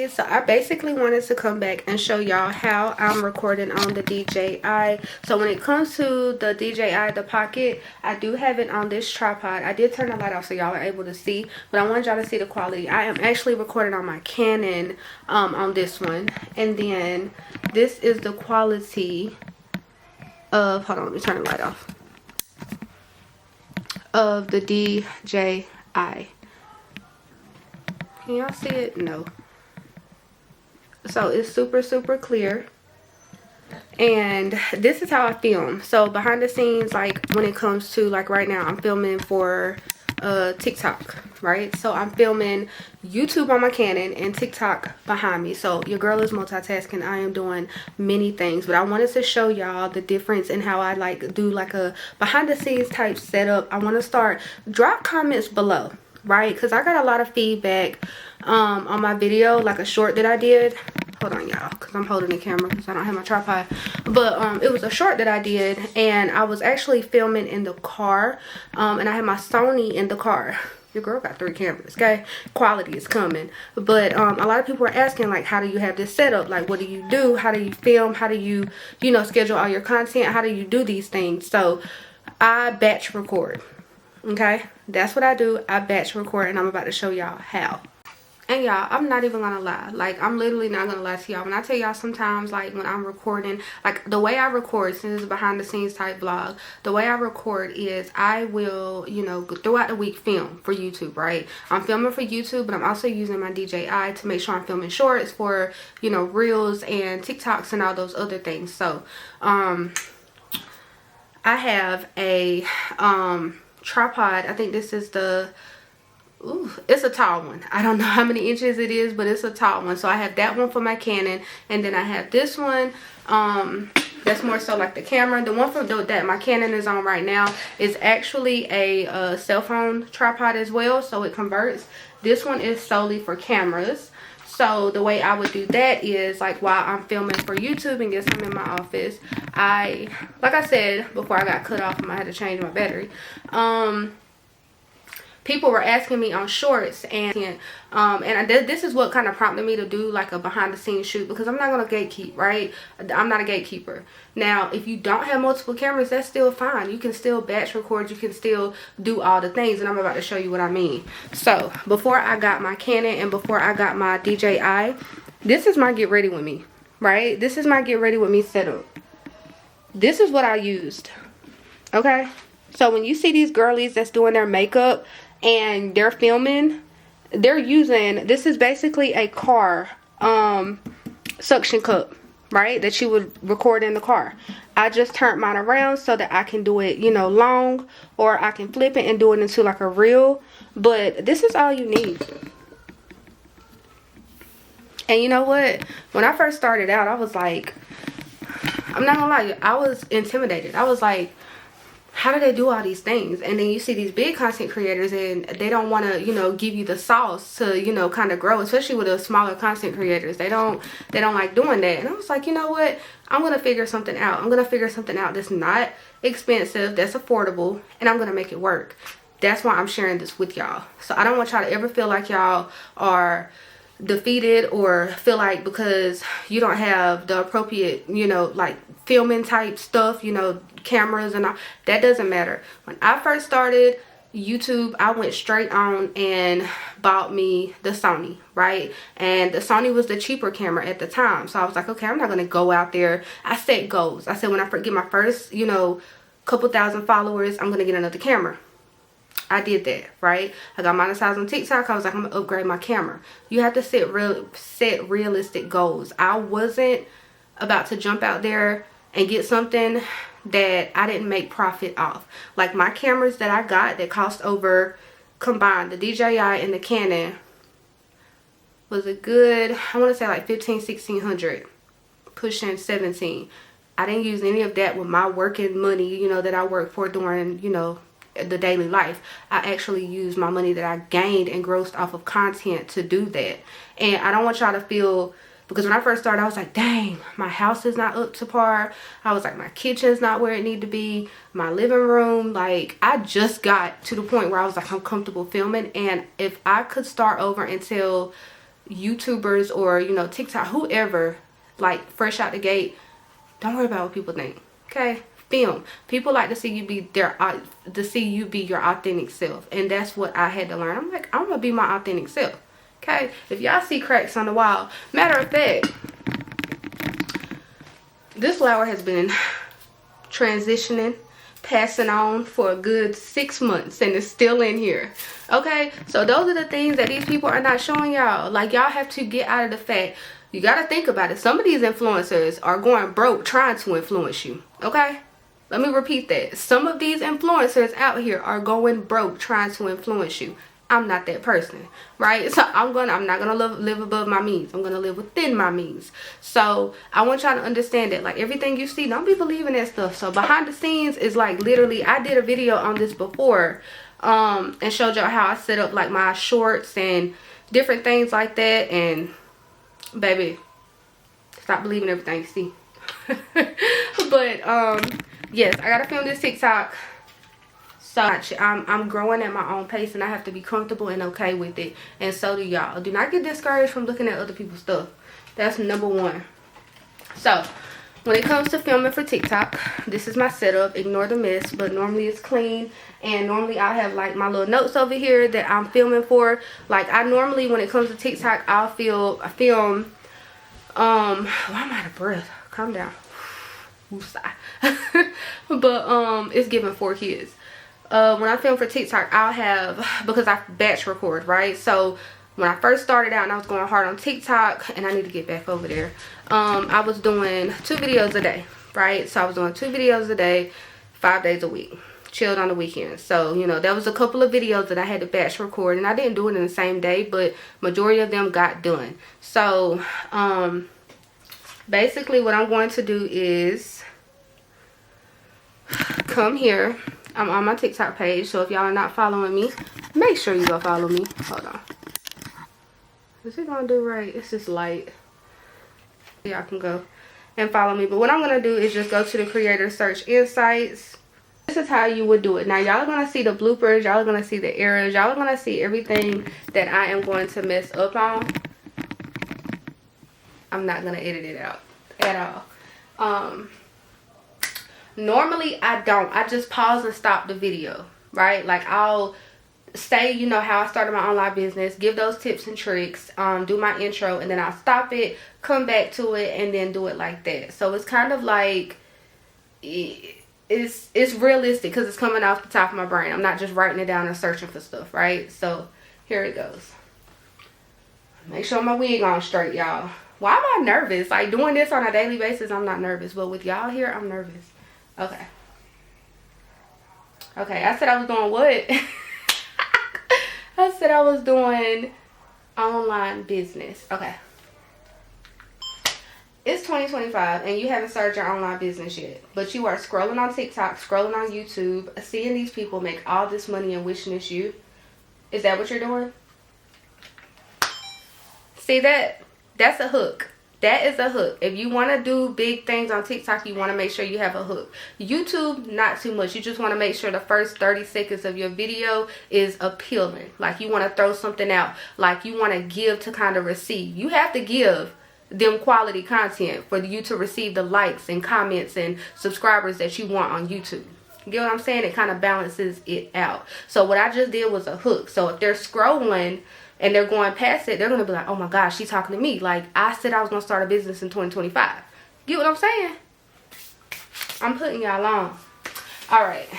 So I basically wanted to come back and show y'all how I'm recording on the DJI. So when it comes to the DJI, the Pocket, I do have it on this tripod. I did turn the light off so y'all are able to see, but I wanted y'all to see the quality. I am actually recording on my Canon on this one, and then this is the quality of, hold on, let me turn the light off, of the DJI. Can y'all see it? No. So it's super clear, and this is how I film. So behind the scenes, like when it comes to, like right now I'm filming for TikTok, right? So I'm filming YouTube on my Canon and TikTok behind me. So your girl is multitasking. I am doing many things, but I wanted to show y'all the difference in how I like do like a behind the scenes type setup. I want to start, drop comments below, right? Because I got a lot of feedback on my video, like a short that I did. Hold on y'all, because I'm holding the camera because I don't have my tripod, but it was a short that I did, and I was actually filming in the car, and I had my Sony in the car. Your girl got 3 cameras, okay? Quality is coming. But a lot of people were asking, like, how do you have this set up? Like, what do you do? How do you film? How do you, you know, schedule all your content? How do you do these things? So I batch record, okay? That's what I do. I batch record, and I'm about to show y'all how. And y'all, I'm not even gonna lie, like I'm literally not gonna lie to y'all when I tell y'all sometimes, like when I'm recording, like the way I record, since it's a behind the scenes type vlog, the way I record is I will, you know, throughout the week film for YouTube, right? I'm filming for YouTube, but I'm also using my DJI to make sure I'm filming shorts for, you know, reels and TikToks and all those other things. So I have a tripod. I think this is the, ooh, it's a tall one. I don't know how many inches it is, but it's a tall one. So I have that one for my Canon, and then I have this one that's more so like the camera. The one for that my Canon is on right now is actually a cell phone tripod as well, so it converts. This one is solely for cameras. So the way I would do that is, like, while I'm filming for YouTube and guess I'm in my office, like I said before I got cut off and I had to change my battery, people were asking me on shorts, and this is what kind of prompted me to do like a behind the scenes shoot, because I'm not gonna gatekeep, right? I'm not a gatekeeper. Now if you don't have multiple cameras, that's still fine. You can still batch record, you can still do all the things, and I'm about to show you what I mean. So before I got my Canon and before I got my DJI, this is my get ready with me, right? This is my get ready with me setup. This is what I used, okay? So when you see these girlies that's doing their makeup and they're filming, they're using, this is basically a car suction cup, right, that you would record in the car. I just turned mine around so that I can do it, you know, long, or I can flip it and do it into like a reel. But this is all you need. And you know what, when I first started out, I was like, I'm not gonna lie, I was intimidated. I was like, how do they do all these things? And then you see these big content creators and they don't want to, you know, give you the sauce to, you know, kind of grow, especially with the smaller content creators. They don't like doing that. And I was like, you know what, I'm gonna figure something out. I'm gonna figure something out that's not expensive, that's affordable, and I'm gonna make it work. That's why I'm sharing this with y'all. So I don't want y'all to ever feel like y'all are defeated or feel like because you don't have the appropriate, you know, like filming type stuff, you know, cameras and all, that doesn't matter. When I first started YouTube, I went straight on and bought me the Sony, right? And the Sony was the cheaper camera at the time. So I was like, okay, I'm not gonna go out there. I set goals. I said, when I get my first, you know, couple thousand followers, I'm gonna get another camera. I did that, right? I got monetized on TikTok. I was like, I'm gonna upgrade my camera. You have to set realistic goals. I wasn't about to jump out there and get something that I didn't make profit off. Like my cameras that I got that cost over, combined, the DJI and the Canon, was a good, I want to say like 1600, pushing 17. I didn't use any of that with my working money, you know, that I work for during, you know, the daily life. I actually used my money that I gained and grossed off of content to do that. And I don't want y'all to feel Because when I first started, I was like, dang, my house is not up to par. I was like, my kitchen's not where it need to be. My living room, like, I just got to the point where I was like, I'm comfortable filming. And if I could start over and tell YouTubers or, you know, TikTok, whoever, like, fresh out the gate, don't worry about what people think, okay? Film. People like to see you be your authentic self, and that's what I had to learn. I'm like, I'm gonna be my authentic self, okay? If y'all see cracks on the wall, matter of fact, this flower has been transitioning, passing on for a good 6 months, and it's still in here, okay? So those are the things that these people are not showing y'all. Like, y'all have to get out of the fact. You got to think about it. Some of these influencers are going broke trying to influence you, okay? Let me repeat that. Some of these influencers out here are going broke trying to influence you. I'm not that person, right? So I'm not gonna live above my means. I'm gonna live within my means. So I want y'all to understand that, like, everything you see, don't be believing that stuff. So behind the scenes is like, literally, I did a video on this before, and showed y'all how I set up like my shorts and different things like that. And baby, stop believing everything you see. But yes, I gotta film this TikTok. So I'm growing at my own pace, and I have to be comfortable and okay with it. And so do y'all. Do not get discouraged from looking at other people's stuff. That's number one. So when it comes to filming for TikTok, this is my setup. Ignore the mess, but normally it's clean. And normally I have like my little notes over here that I'm filming for. Like, I normally, when it comes to TikTok, I film why am I out of breath? Calm down. But it's giving 4 kids. When I film for TikTok, I'll have, because I batch record, right? So when I first started out and I was going hard on TikTok, and I need to get back over there, I was doing 2 videos a day, right? So I was doing 2 videos a day, 5 days a week, chilled on the weekends. So, you know, there was a couple of videos that I had to batch record, and I didn't do it in the same day, but majority of them got done. So basically what I'm going to do is come here. I'm on my TikTok page, so if y'all are not following me, make sure you go follow me. Hold on. Is it gonna do right? It's just light. Y'all can go and follow me. But what I'm gonna do is just go to the creator search insights. This is how you would do it. Now, y'all are gonna see the bloopers, y'all are gonna see the errors, y'all are gonna see everything that I am going to mess up on. I'm not gonna edit it out at all. Normally I don't. I just pause and stop the video, right? Like, I'll say, you know, how I started my online business, give those tips and tricks, do my intro, and then I'll stop it, come back to it, and then do it like that. So it's kind of like, it's realistic because it's coming off the top of my brain. I'm not just writing it down and searching for stuff, right? So here it goes. Make sure my wig on straight, y'all. Why am I nervous? Like, doing this on a daily basis, I'm not nervous, but with y'all here, I'm nervous. Okay. Okay, I said I was doing what? I said I was doing online business. Okay. It's 2025 and you haven't started your online business yet, but you are scrolling on TikTok, scrolling on YouTube, seeing these people make all this money and wishing it's you. Is that what you're doing? See that? That's a hook. That is a hook. If you want to do big things on TikTok, you want to make sure you have a hook. YouTube, not too much. You just want to make sure the first 30 seconds of your video is appealing. Like, you want to throw something out. Like, you want to give to kind of receive. You have to give them quality content for you to receive the likes and comments and subscribers that you want on YouTube. You get what I'm saying? It kind of balances it out. So what I just did was a hook. So if they're scrolling and they're going past it, they're going to be like, oh my gosh, she's talking to me. Like, I said I was going to start a business in 2025. Get what I'm saying? I'm putting y'all on. Alright.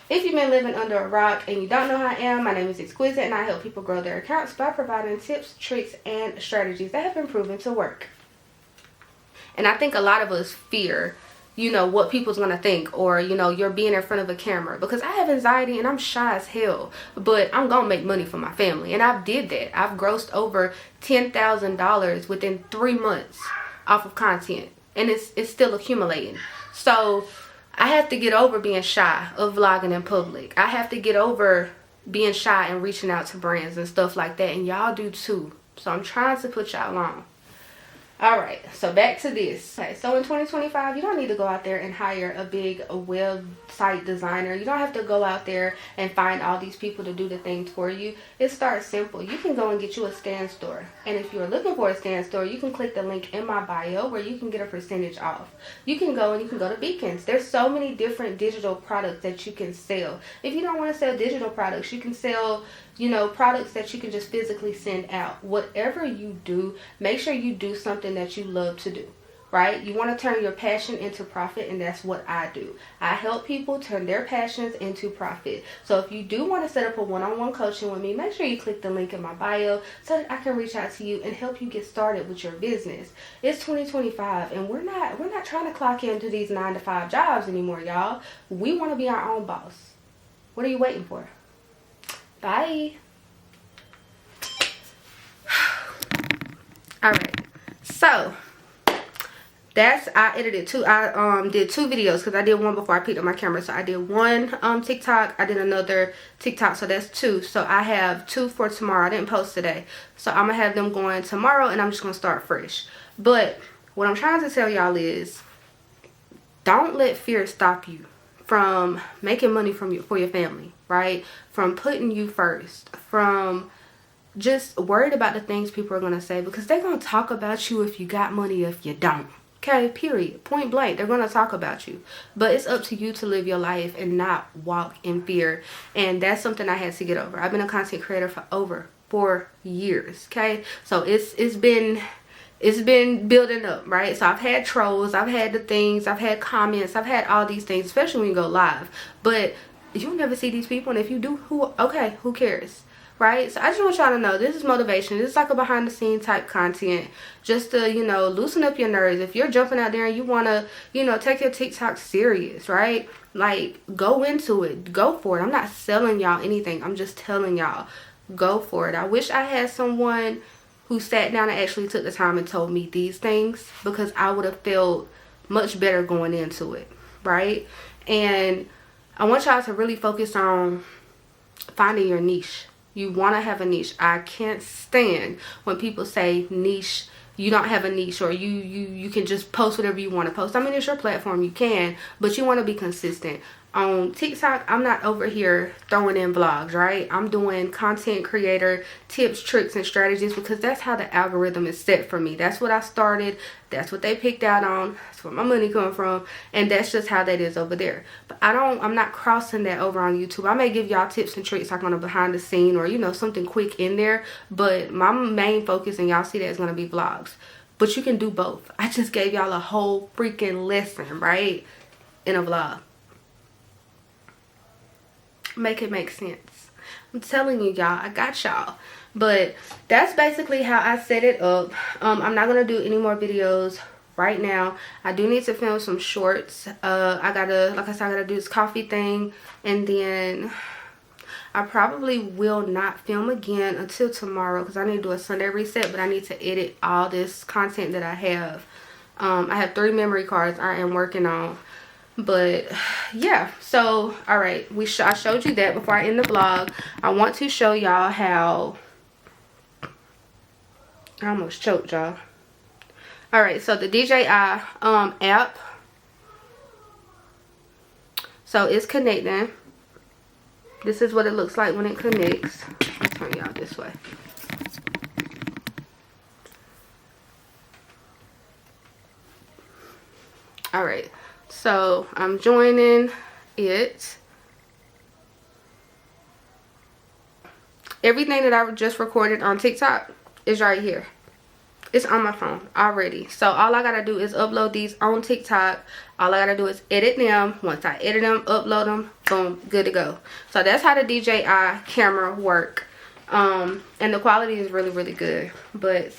If you've been living under a rock and you don't know who I am, my name is Exquisite, and I help people grow their accounts by providing tips, tricks, and strategies that have been proven to work. And I think a lot of us fear, you know, what people's gonna think, or, you know, you're being in front of a camera, because I have anxiety and I'm shy as hell, but I'm gonna make money for my family. And I've did that. I've grossed over $10,000 within 3 months off of content, and it's still accumulating. So I have to get over being shy of vlogging in public. I have to get over being shy and reaching out to brands and stuff like that, and y'all do too. So I'm trying to put y'all on. Alright, so back to this. Okay, so in 2025, you don't need to go out there and hire a big website designer. You don't have to go out there and find all these people to do the things for you. It starts simple. You can go and get you a scan store. And if you're looking for a scan store, you can click the link in my bio where you can get a percentage off. You can go and you can go to Beacons. There's so many different digital products that you can sell. If you don't want to sell digital products, you can sell, you know, products that you can just physically send out. Whatever you do, make sure you do something that you love to do, right? You want to turn your passion into profit, and that's what I do. I help people turn their passions into profit. So if you do want to set up a one-on-one coaching with me, make sure you click the link in my bio so that I can reach out to you and help you get started with your business. It's 2025, and we're not trying to clock into these 9-to-5 jobs anymore, y'all. We want to be our own boss. What are you waiting for? Bye. All right, so I edited two. I did 2 videos because I did one before I picked up my camera. So I did one TikTok, I did another TikTok, so that's 2. So I have 2 for tomorrow. I didn't post today, so I'm gonna have them going tomorrow, and I'm just gonna start fresh. But what I'm trying to tell y'all is, don't let fear stop you from making money for your family, right? From putting you first, from just worried about the things people are going to say, because they're going to talk about you if you got money, if you don't. Okay, period. Point blank. They're going to talk about you. But it's up to you to live your life and not walk in fear. And that's something I had to get over. I've been a content creator for over 4 years. Okay, so it's been building up, right? So I've had trolls, I've had the things, I've had comments, I've had all these things, especially when you go live. But you'll never see these people, and if you do, who cares? Right? So I just want y'all to know, this is motivation. This is like a behind the scenes type content, just to, you know, loosen up your nerves. If you're jumping out there and you want to, you know, take your TikTok serious, right? Like, go into it. Go for it. I'm not selling y'all anything. I'm just telling y'all, go for it. I wish I had someone who sat down and actually took the time and told me these things, because I would have felt much better going into it, right? And I want y'all to really focus on finding your niche. You want to have a niche. I can't stand when people say niche, you don't have a niche, or you can just post whatever you want to post. I mean, it's your platform, you can, but you want to be consistent. On TikTok, I'm not over here throwing in vlogs, right? I'm doing content creator tips, tricks, and strategies, because that's how the algorithm is set for me. That's what I started. That's what they picked out on. That's where my money comes from. And that's just how that is over there. But I'm not crossing that over on YouTube. I may give y'all tips and tricks like on a behind the scene, or, you know, something quick in there. But my main focus, and y'all see that, is going to be vlogs. But you can do both. I just gave y'all a whole freaking lesson, right? In a vlog. Make it make sense. I'm telling you, y'all, I got y'all. But that's basically how I set it up. I'm not gonna do any more videos right now. I do need to film some shorts. I gotta do this coffee thing, and then I probably will not film again until tomorrow, because I need to do a Sunday reset. But I need to edit all this content that I have. I have 3 memory cards I am working on. But yeah, so all right, I showed you that before I end the vlog. I want to show y'all how I almost choked, y'all. All right, so the DJI app, so it's connecting. This is what it looks like when it connects. I'll turn y'all this way. All right, so I'm joining it. Everything that I just recorded on TikTok is right here. It's on my phone already. So all I gotta do is upload these on TikTok. All I gotta do is edit them. Once I edit them, upload them, boom, good to go. So that's how the DJI camera work. And the quality is really, really good. But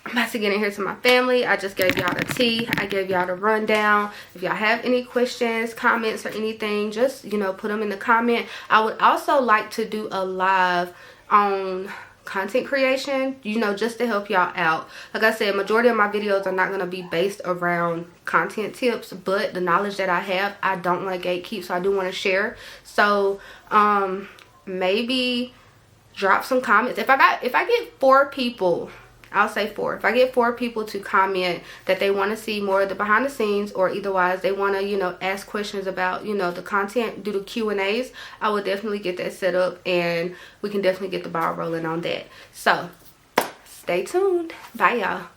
I'm about to get in here to my family. I just gave y'all the tea. I gave y'all the rundown. If y'all have any questions, comments, or anything, just, you know, put them in the comment. I would also like to do a live on content creation, you know, just to help y'all out. Like I said, majority of my videos are not going to be based around content tips, but the knowledge that I have, I don't want to gatekeep, so I do want to share. So maybe drop some comments. If I get 4 people, I'll say 4. If I get 4 people to comment that they want to see more of the behind the scenes, or otherwise they want to, you know, ask questions about, you know, the content, do the Q&As, I will definitely get that set up, and we can definitely get the ball rolling on that. So stay tuned. Bye, y'all.